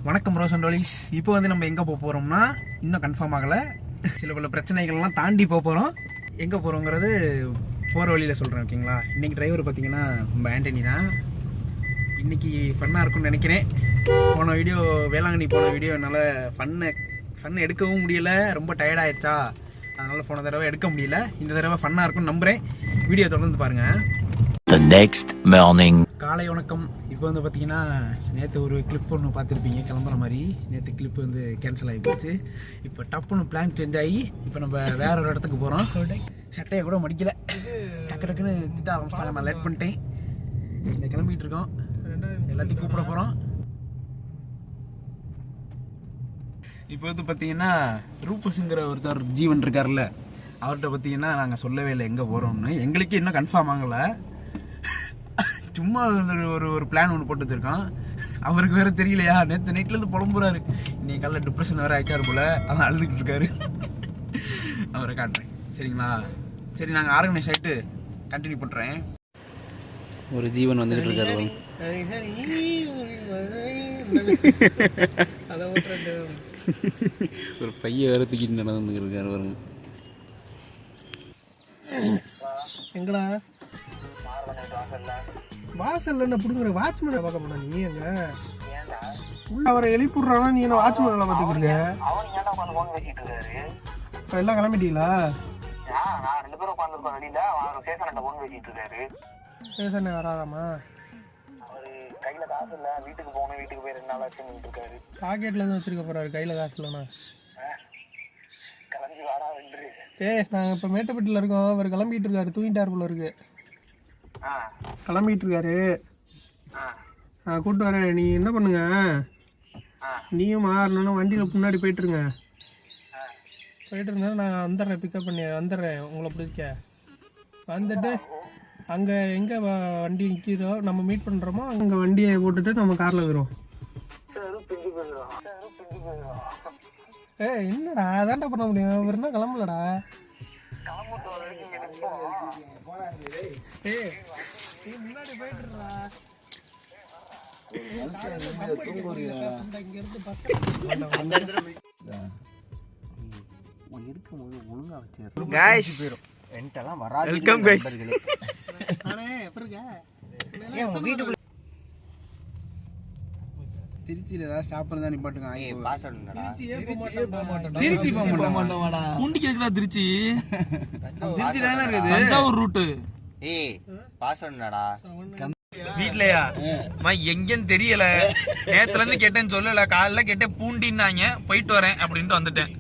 வணக்கம் rose and டோலிஸ். இப்போ வந்து நம்ம எங்கே போக போகிறோம்னா இன்னும் கன்ஃபார்ம் ஆகலை. சில பல பிரச்சனைகள்லாம் தாண்டி போக போகிறோம். எங்கே போகிறோங்கிறது போகிற வழியில் சொல்கிறேன், ஓகேங்களா? இன்றைக்கி டிரைவர் பார்த்தீங்கன்னா நம்ம ஆண்டனி தான். இன்றைக்கி ஃபன்னாக இருக்கும்னு நினைக்கிறேன். போன வீடியோ வேளாங்கண்ணி போன வீடியோ என்னால் ஃபன் எடுக்கவும் முடியலை, ரொம்ப டயர்டாகிடுச்சா, அதனால் போன தடவை எடுக்க முடியல. இந்த தடவை ஃபன்னாக இருக்கும்னு நம்புகிறேன். வீடியோ தொடர்ந்து பாருங்கள். The next morning. காலை வணக்கம். இப்போ வந்து பார்த்தீங்கன்னா நேற்று ஒரு கிளிப் ஒன்று பார்த்துருப்பீங்க கிளம்புற மாதிரி. நேற்று கிளிப் வந்து கேன்சல் ஆகி போச்சு. இப்போ டப்புன்னு பிளான் சேஞ்ச் ஆகி இப்போ நம்ம வேற ஒரு இடத்துக்கு போகிறோம். சட்டையை கூட மடிக்கலை, டக்குன்னு திட்ட ஆரம்பிச்சிட்டாங்க. நான் லேட் பண்ணிட்டேன். இந்த கிளம்பிட்டு இருக்கோம், எல்லாத்தையும் கூப்பிட போகிறோம். இப்போ வந்து பார்த்தீங்கன்னா ரூபஸுங்கிற ஒருத்தர் ஜீவன் இருக்கார்ல, அவர்கிட்ட பார்த்தீங்கன்னா நாங்கள் சொல்லவே இல்லை எங்கே போகிறோம்னு. எங்களுக்கே இன்னும் கன்ஃபார்ம் ஆகலை. சும்மா ஒரு பிளான் ஒன்று போட்டு வச்சிருக்கான். அவருக்கு வேற தெரியலையா, நேற்று நைட்லேருந்து புலம்புறாரு. இன்னைக்கு காலையில் டிப்ரெஷன் வேறு ஆயிட்டாரு போல, அதான் அழுதுகிட்டு இருக்காரு. அவரை காட்டுறேன், சரிங்களா? சரி, நாங்கள் ஆர்கனைஸ் ஆகிட்டு கண்டினியூ பண்ணுறேன். ஒரு ஜீவன் வந்துகிட்டு இருக்காரு. ஒரு பைய வேற தூக்கிட்டு நடந்துக்கிட்டு இருக்காரு பாருங்க. எங்கடா வாசல்ல என்ன புடுங்குற? வாட்ச்மேனை பார்க்க போனா நீ? எங்க உள்ள அவரை எழுப்பிடுறானா? நீ என்ன வாட்ச்மேன் பார்த்துக்கிட்டு? இப்போ எல்லாம் கிளம்பிட்டீங்களா? சேசனை வராதாமா? பாக்கெட்ல இருந்து வச்சிருக்க போறாரு, கையில காசு இல்லைண்ணா. நாங்கள் இப்போ மேட்டுப்பட்டியில் இருக்கோம். அவர் கிளம்பிட்டு இருக்காரு, தூங்கிட்டார் போல இருக்கு. கிளம்பிட்டு இருக்காரு, கூப்பிட்டு வரேன். நீ என்ன பண்ணுங்க, நீயும் மாறணும், வண்டியில் முன்னாடி போயிட்டுருங்க. போயிட்டு இருந்தா நான் வந்துடுறேன், பிக்கப் பண்ணி வந்துடுறேன். உங்களை பிடிக்க வந்துட்டு அங்கே எங்கே வண்டி நிற்கிறோ நம்ம மீட் பண்ணுறோமோ அங்கே வண்டியை போட்டுட்டு நம்ம காரில் வருவோம். என்னடா அதான்டா பண்ண முடியும், அவர் என்ன கிளம்பலடா. முன்னாடி போயிட்டுறா. திருச்சியில் ஏதாவது ஸ்டாப் தான் நிப்பாட்டுங்க. திருச்சி போக மாட்டோம். பூண்டிக்கு எதுக்குடா திருச்சி? திருச்சி தானே இருக்குது, தஞ்சாவூர் ரூட்டு. வீட்லயா எங்கன்னு தெரியல. நேத்துல இருந்து கேட்டேன்னு சொல்லல, காலைல கேட்டேன் பூண்டின்னாங்க. போயிட்டு வரேன் அப்படின்ட்டு வந்துட்டேன்.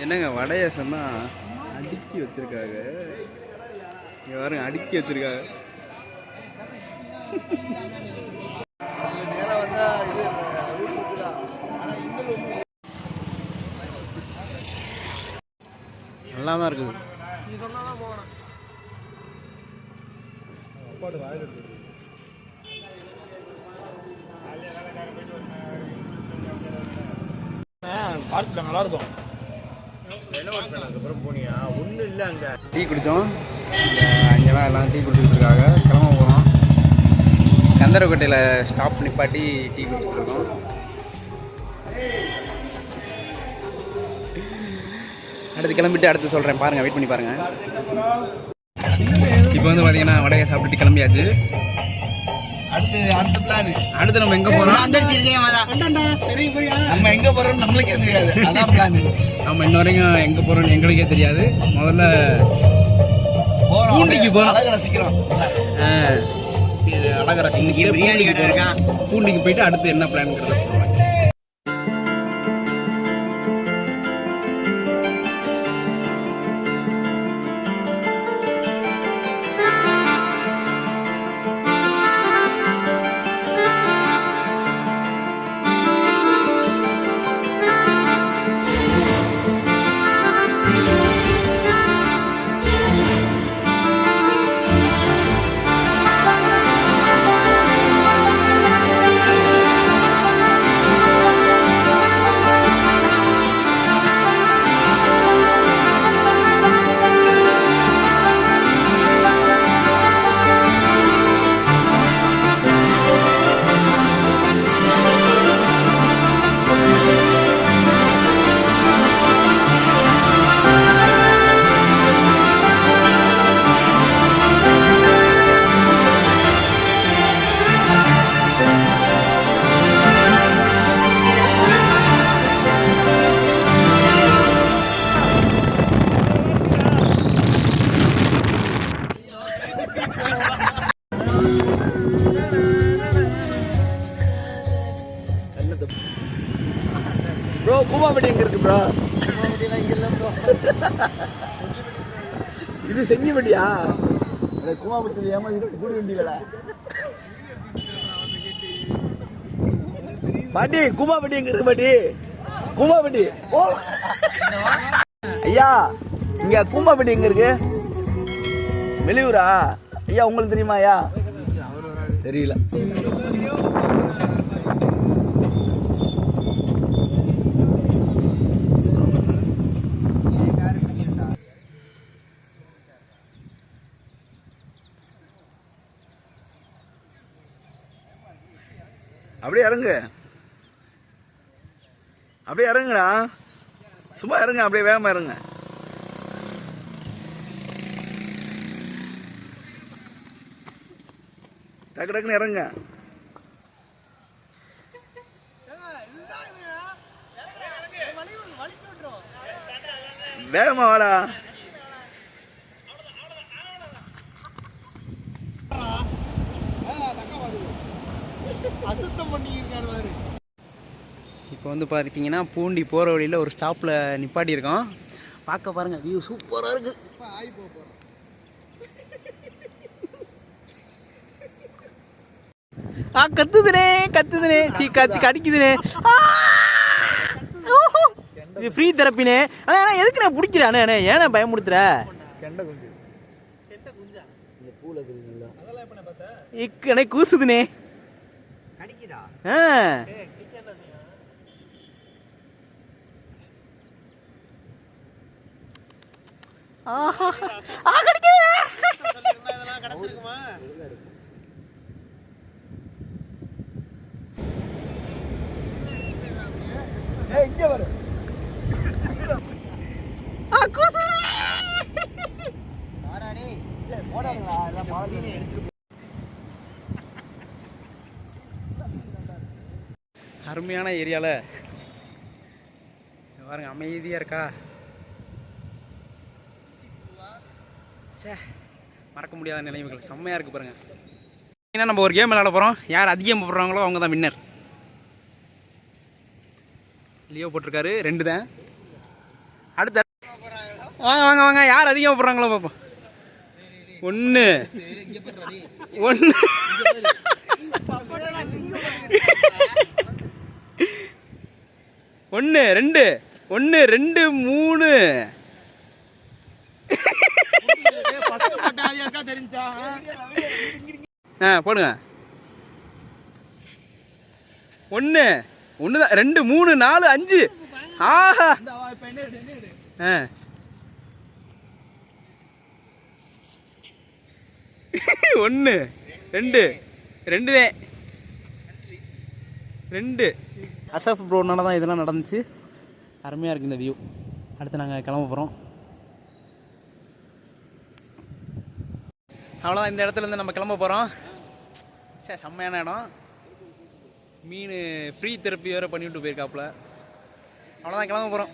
என்னங்க வடைய சொன்னா அடுக்கி வச்சிருக்காங்க. யாரும் அடுக்கி வச்சிருக்காங்க. நல்லா தான் இருக்குது. நீ சொன்னாதான் போகணும். பார்த்து நல்லா இருக்கும். ஒன்றும் இல்லை, அங்கே டீ குடித்தோம். அங்கெல்லாம் எல்லாம் டீ குடிச்சிட்டு இருக்காங்க. கிளம்ப போகிறோம். கந்தரக்கோட்டையில் ஸ்டாப் நிப்பாட்டி டீ குடிச்சிட்டு இருக்கோம். அடுத்து கிளம்பிட்டு அடுத்து சொல்கிறேன், பாருங்கள், வெயிட் பண்ணி பாருங்கள். இப்போ வந்து பார்த்தீங்கன்னா வடையை சாப்பிட்டுட்டு கிளம்பியாச்சு. அடுத்த பிளான் அடுத்து நம்ம எங்க போறோம் நம்ம எங்க போறோம் நம்மளுக்கே தெரியாது அதான் பிளான் நம்ம இன்ன வரைக்கும் எங்க போறோம்னு எங்களுக்கே தெரியாது முதல்ல பூண்டிக்கு போறோம் அழக ரசிக்கிறோம் அழக ரசிக்க பிரியாணி கடை இருக்கான் பூண்டிக்கு போயிட்டு அடுத்து என்ன பிளான்ங்கிறத சொல்லுவாங்க ப்ரோ கூமாப்பட்டி எங்க இருக்கு ப்ரோ இது செங்கிப்பட்டியா கூமாப்பட்டி ஏமாத்தி கூடி வண்டிகளா பாட்டி கூமாப்பட்டி எங்க இருக்கு பாட்டி கூமாப்பட்டி ஓ ஐயா இங்க கூமாப்பட்டி எங்க இருக்கு வெளியூரா ஐயா உங்களுக்கு தெரியுமா ஐயா தெரியல அப்படியே இறங்கு அப்படியே இறங்குடா சும்மா இறங்க அப்படியே வேகமா இறங்க டக்கு டக்குன்னு இறங்க வேகமா வாடா இப்போ வந்து பார்த்தீங்கன்னா பூண்டி போகிற வழியில் ஒரு ஸ்டாப்பில் நிப்பாட்டியிருக்கோம் பார்க்க பாருங்கள் வியூ சூப்பராக இருக்குது கத்துதுனே சீ கடிக்குதுனே இது ஃப்ரீ தெரப்பினே ஆனால் எதுக்கு நான் பிடிக்கிறேன் அண்ணே ஏன்னா பயமுடுத்துற இக்கனே கூசுதுனே அருமையான ஏரியால பாருங்க அமைதியா இருக்கா மறக்க முடியாத நிலைமைகள் செம்மையா இருக்கு பாருங்க ஏன்னா நம்ம ஒரு கேம் விளையாட போறோம் யார் அதிகம் போடுறாங்களோ அவங்க தான் வின்னர் லியோ போட்டிருக்காரு 2 தான் அடுத்த வாங்க வாங்க வாங்க யார் அதிகமாக போடுறாங்களோ பார்ப்போம் 1 2 3 போடுங்க 1 தான் 2 3 4 5 ஆஹா 1 2 அசஃப் ப்ரோனால தான் இதெல்லாம் நடந்துச்சு அருமையாக இருக்குது இந்த வியூ அடுத்து நாங்கள் கிளம்ப போகிறோம் அவ்வளோதான் இந்த இடத்துல இருந்து நம்ம கிளம்ப போகிறோம் சே செம்மையான இடம். மீன் ஃப்ரீ தெரப்பி வேறு பண்ணிவிட்டு போயிருக்காப்புல. அவ்வளோதான், கிளம்ப போகிறோம்.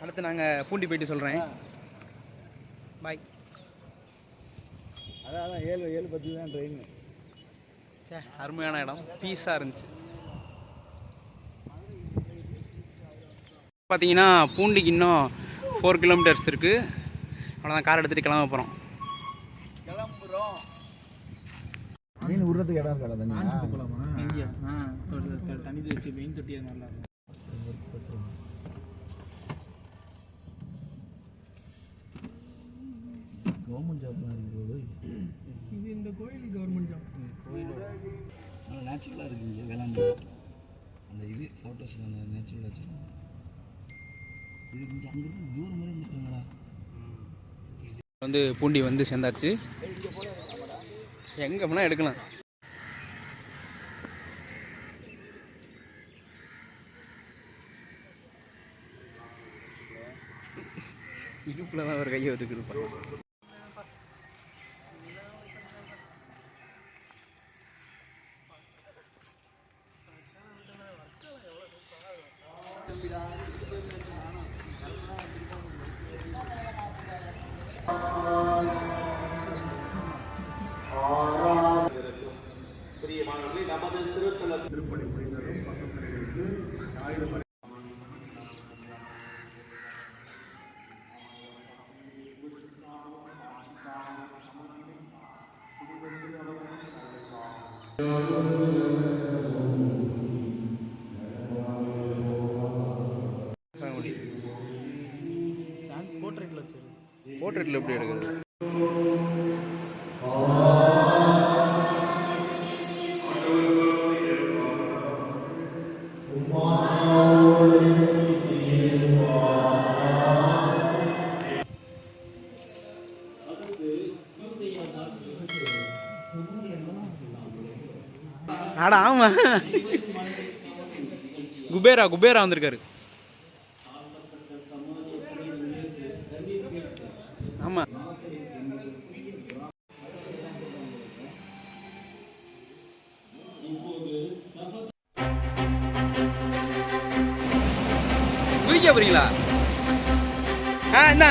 அடுத்து நாங்கள் பூண்டி போயிட்டு சொல்கிறேன். பாய். அதான் 7:10 தான் ட்ரெயின். சே அருமையான இடம், பீஸாக இருந்துச்சு. பார்த்தீங்கன்னா பூண்டிக்கு இன்னும் 4 கிலோமீட்டர்ஸ் இருக்குது. அவ்வளோதான், கார் எடுத்துகிட்டு கிளம்ப போகிறோம். மீன் விடுறதுக்கு இடம் இருக்கா தண்ணி? தண்ணி வச்சு மீன் தொட்டி நல்லா இருக்கும். கவர்மெண்ட் ஜாப்லாம் இருக்குது. இது இந்த கோயில் கவர்மெண்ட் ஜாப். கோயிலோட நல்லா நேச்சுரலாக இருக்குது இங்கே வேளாண்மை. அந்த இது ஃபோட்டோஸ் அந்த நேச்சுரலாக வச்சுருக்காங்க. இது இங்கே அங்கேருந்து தூரம் மாதிரி இருந்துருக்காங்களா? வந்து பூண்டி வந்து சேர்ந்தாச்சு. எங்கே போனால் எடுக்கலாம். இடுப்பில் தான் ஒரு கையை ஒதுக்கு இருப்பாங்க. திருப்பணி புரிந்ததும் பக்கத்திற்கு ஆயுதம். போர்ட்ரேட்டில் எப்படி எடுக்கிறது? அடா ஆமா, குபேரா வந்திருக்காரு. ஆமா, குதிக்க போறீங்களா? என்ன